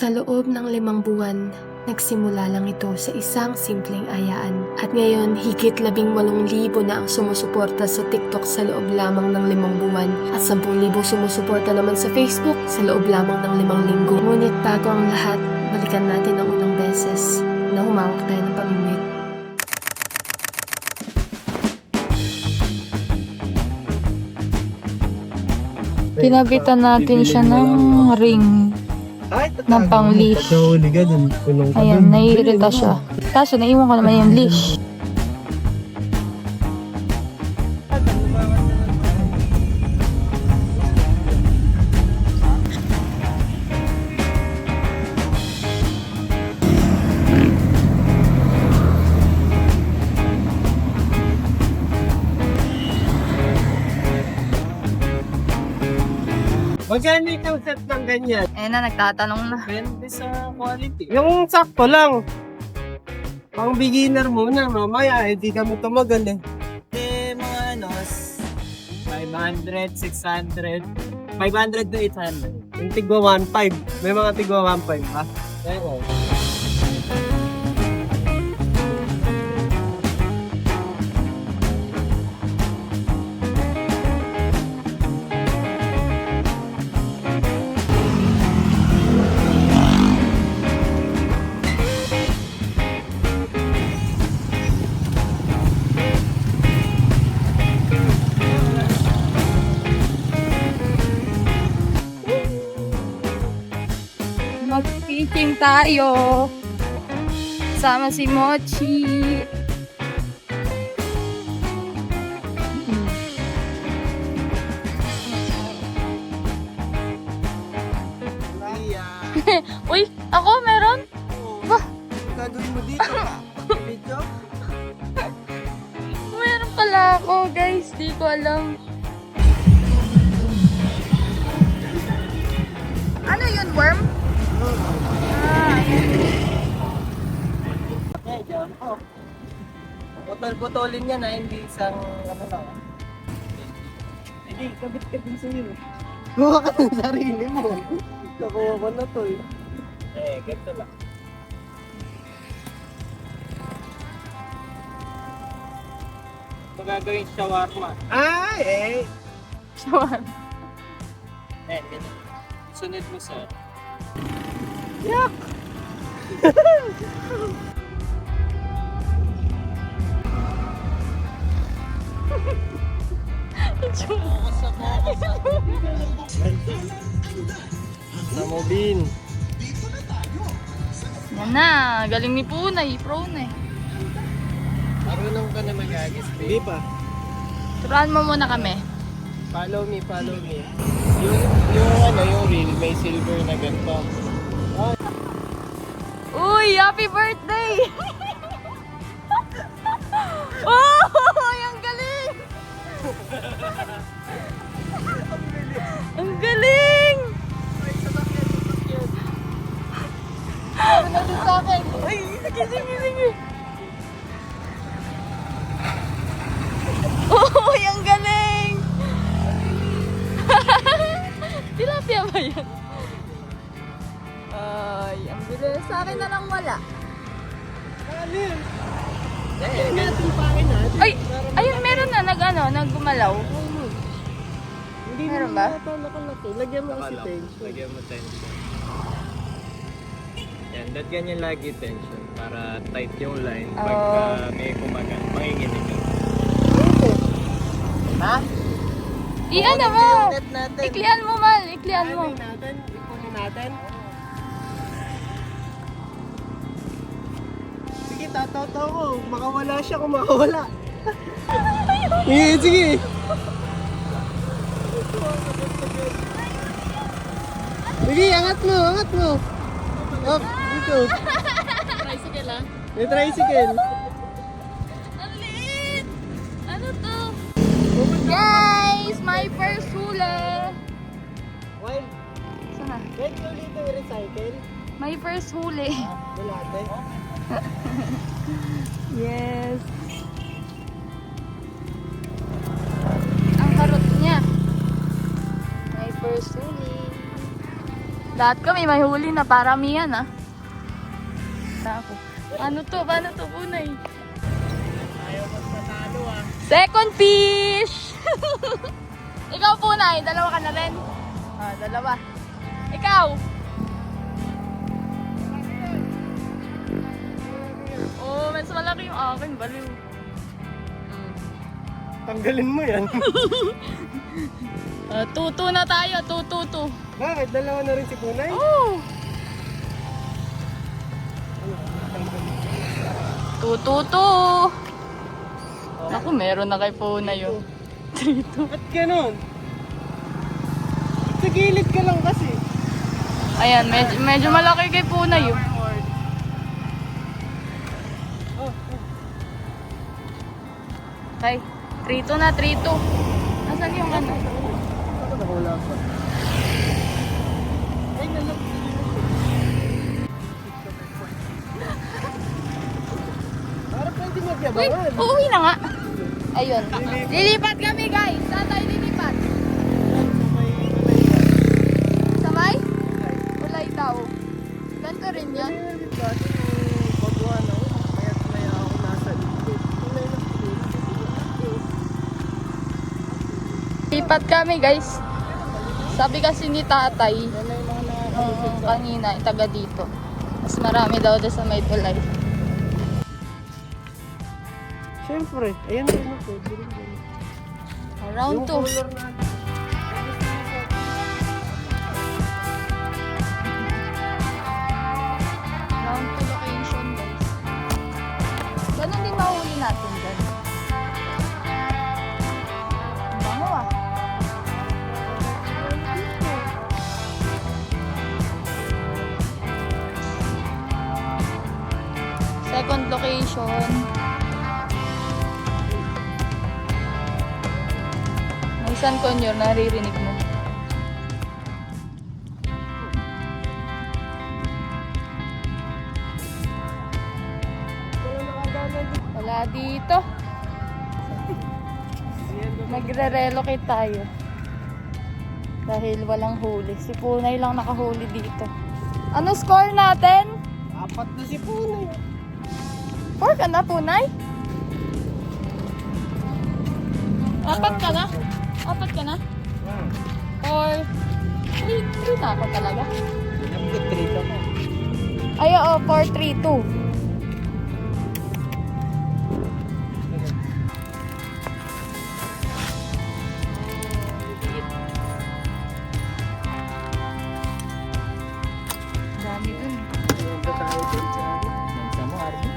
Sa loob ng 5 buwan, nagsimula lang ito sa isang simpleng ayaan. At ngayon, higit 18,000 na ang sumusuporta sa TikTok sa loob lamang ng 5 buwan. At 10,000 sumusuporta naman sa Facebook sa loob lamang ng 5 linggo. Ngunit bago ang lahat, balikan natin ang unang beses na humawak tayo ng pamimit. Kinabitan natin siya ng ring ng pang-leash. Ayan, naiirita siya. Kaso naiwan ko naman yung leash. Magkano yung set ng ganyan? Ayan na, nagtatanong na. Depende sa quality. Yung sakto lang. Pang beginner muna, mamaya hindi kami tumagal eh. Mga 500, 600, 500 to 800. Yung tigwa 1.5. May mga tigwa 1.5 ha? Oo. Mag-fishing tayo. Sama si Mochi. Uy, ako meron? Bah, Gagawin mo dito video? meron pala ako, guys. Di ko alam. Ano yun, worm? Putol-putolin yan na hindi isang ano lang. Hindi, kabit ka din sa'yo. Kuha ka ng sarili mo. Nakuha ko na to eh. Ganito lang. Ito gagawin shawarma. Ay! Shawarma. Ganito. Sunod mo sa... Yak! Samobin. Yan na, galing ni Punay, pro na eh. Marunong ka na mag-agis, babe? Hindi pa. Turuan mo muna kami. Follow me, follow me. Yung reel, may silver na ganito. Uy, happy birthday! Oh, ang galing! Ang galing! Ano na din sa akin? Ay, sige. Oh, ang galing! Tilapia ba yan? Ay, ang bilis. Sa akin na lang wala. Alin? Natin pa akin natin. Ay, ayun, meron na. Naggumalaw. Hindi Meron naman ba? ata nakalaki. Lagyan mo kasi tension. Lagyan mo tension. Yan, lagyan niya lagi tension para tight yung line. Pagka may kumagal, manginginig yun. Ha? Ano mo? Net natin. Iklian mo, Mal. Iklian mo. Natin, ipunin natin. Sige, tataw-taw ko. Makawala siya kung makawala. Sige. Sige, angat mo. Up, dito. Tricycle, ah. May tricycle. Ang liit! Ano to? Guys, my first huli. Well, Sana? kahit ulit yung recycle. My first huli. Wala ate. Yes. Ang karot niya. My first huli. Lahat kami may huli na paramihan ah. Ako. Paano to? Bunay? Ayaw mas matalo ah. Second fish! Ikaw Punay, dalawa ka na rin? Ah, dalawa. Ikaw? Oh, mas malaki yung akin, baliw. Tanggalin mo yan. Tutu na tayo, tutu. Bakit? Dalawa na rin si Punay? Oh! Tutu. Ako, meron na kay Punay yun. Ba't ganon? Sa gilid ka lang kasi. Ayan, medyo malaki kay Punay yun. Oh, Ay, 3-2 na, 3-2. Nasaan yung ano? ano na wala pa? Ay, nanak. Para pwede Uy, magyabangan. uuwi na nga. Ayun. Lilipat kami guys. Saan tayo lilipat? Sabay? Ulay daw. Ganito rin yan. Baguhan ako. Kaya tunay ako nasa likod. Tunay na Lipat kami guys. Sabi kasi ni tatay, yan na yung mga nakakalusot sa kanina, taga dito. Mas marami daw doon sa may tulay. Siyempre, ayan na yun ako. Round 2. color natin. Round 2 location guys. Ganun din mahuli natin dyan. Ang bango ah. Second location. May isang konyor, naririnig mo. Wala dito. Magre-relocate tayo. Dahil walang huli. Si Punay lang nakahuli dito. Ano score natin? 4 na si Punay. 4 ka na, Punay? 4 ka na? 4 ka na? 4. 3 na ako talaga. Nag-treat ako. Ay, oo, 4-3-2. Dami dun. Punta tayo dun sa bansa mo, Arby.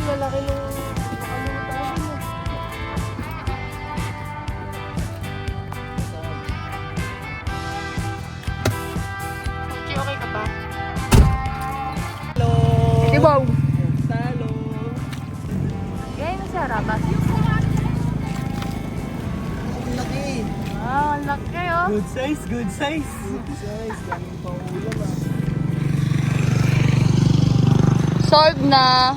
Lalaki nung nakalimutan mo. Okay ka ba? Hello! Dibaw! Hello! Gaya na siya, Rabas. Ang laki! Ah, ang laki oh. Good size, good size! Good size, daming paulam ah. Solve na.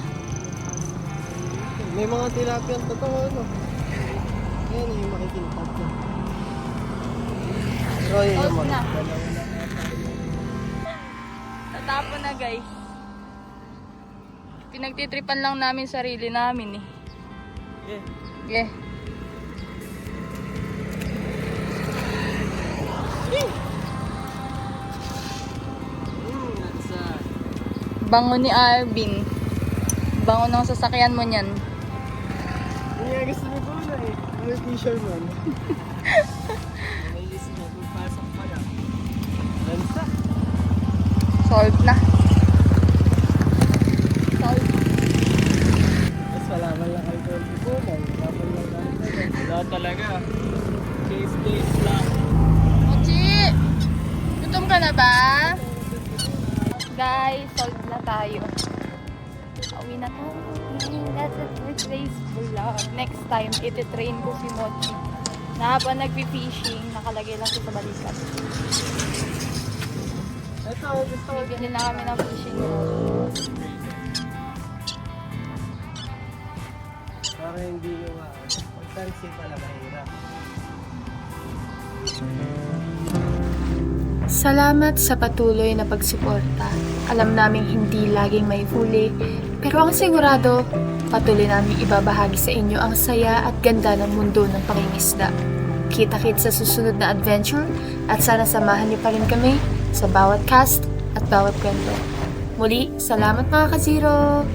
May mga tilapia ang totoo, no? Ayan yung makikintag na. Pero yun Solve naman. na. Dalawa lang yata. Natapon na guys. Pinagtitripan lang namin sarili namin eh. Yeah. Yeah. That's Bango ni Arvin. Bango ng sasakyan mo niyan. Hindi nga gusto ni Buna eh. Ano yung t-shirt man? May list na pagpasok pa lang. Lansa. Solve na. Solve. Tapos malaman lang kayo kung si Buna. Malaman lang natin. Wala talaga. Case lang. Mochi! Gutom ka na ba? Guys, solve na tayo. Pauwi na tayo. That's it for today's vlog. Next time, ititrain ko si Mochi na habang nagpi-fishing, nakalagay lang siya sa balikat. Ito, gusto ko. Bibili na kami ng fishing rod. Para hindi nyo Tansi pala mahirap. Salamat sa patuloy na pagsuporta. Alam naming hindi laging may huli, pero ang sigurado, patuloy namin ibabahagi sa inyo ang saya at ganda ng mundo ng pangingisda. Kita-kit sa susunod na adventure at sana samahan niyo pa rin kami sa bawat cast at bawat kwento. Muli, salamat mga ka-Zero!